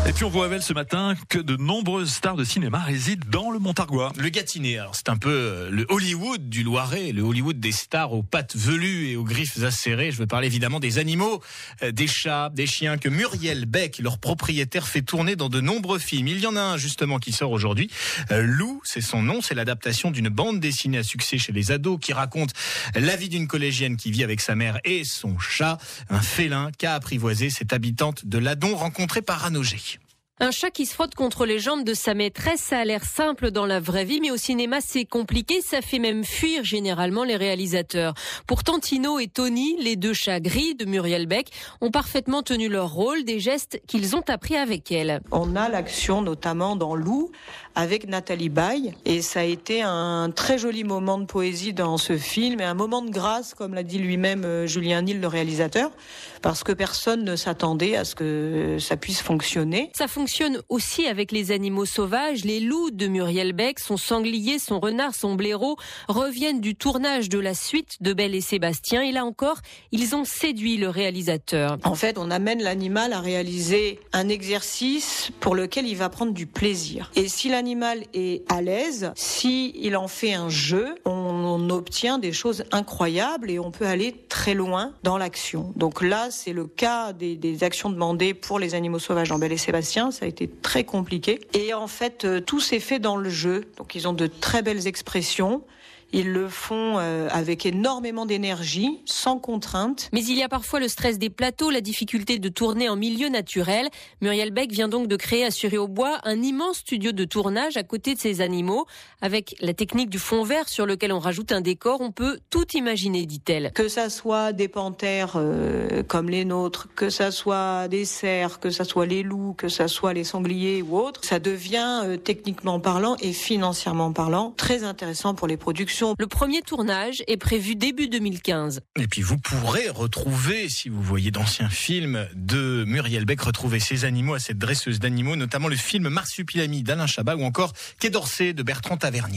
Et puis on vous révèle ce matin que de nombreuses stars de cinéma résident dans le Montargois. Le Gâtinais, alors c'est un peu le Hollywood du Loiret, le Hollywood des stars aux pattes velues et aux griffes acérées. Je veux parler évidemment des animaux, des chats, des chiens que Muriel Beck, leur propriétaire, fait tourner dans de nombreux films. Il y en a un justement qui sort aujourd'hui. Lou, c'est son nom, c'est l'adaptation d'une bande dessinée à succès chez les ados qui raconte la vie d'une collégienne qui vit avec sa mère et son chat, un félin qu'a apprivoisé cette habitante de l'Adon rencontrée par Anogé. Un chat qui se frotte contre les jambes de sa maîtresse, ça a l'air simple dans la vraie vie, mais au cinéma c'est compliqué, ça fait même fuir généralement les réalisateurs. Pourtant Tino et Tony, les deux chats gris de Muriel Beck, ont parfaitement tenu leur rôle, des gestes qu'ils ont appris avec elle. On a l'action notamment dans Lou avec Nathalie Baye, et ça a été un très joli moment de poésie dans ce film et un moment de grâce, comme l'a dit lui-même Julien Nil, le réalisateur, parce que personne ne s'attendait à ce que ça puisse fonctionner. Ça fonctionne aussi avec les animaux sauvages. Les loups de Muriel Beck, son sanglier, son renard, son blaireau, reviennent du tournage de la suite de Belle et Sébastien. Et là encore, ils ont séduit le réalisateur. En fait, on amène l'animal à réaliser un exercice pour lequel il va prendre du plaisir. Et si l'animal est à l'aise, si il en fait un jeu, on obtient des choses incroyables et on peut aller très loin dans l'action. Donc là, c'est le cas des actions demandées pour les animaux sauvages dans Belle et Sébastien. Ça a été très compliqué. Et en fait, tout s'est fait dans le jeu. Donc ils ont de très belles expressions. Ils le font avec énormément d'énergie, sans contrainte. Mais il y a parfois le stress des plateaux, la difficulté de tourner en milieu naturel. Muriel Beck vient donc de créer à Sury-au-Bois un immense studio de tournage à côté de ces animaux. Avec la technique du fond vert sur lequel on rajoute un décor, on peut tout imaginer, dit-elle. Que ça soit des panthères comme les nôtres, que ça soit des cerfs, que ça soit les loups, que ça soit les sangliers ou autres, ça devient techniquement parlant et financièrement parlant très intéressant pour les productions. Le premier tournage est prévu début 2015. Et puis vous pourrez retrouver, si vous voyez d'anciens films de Muriel Beck, retrouver ces animaux à cette dresseuse d'animaux, notamment le film Marsupilami d'Alain Chabat ou encore Quai d'Orsay de Bertrand Tavernier.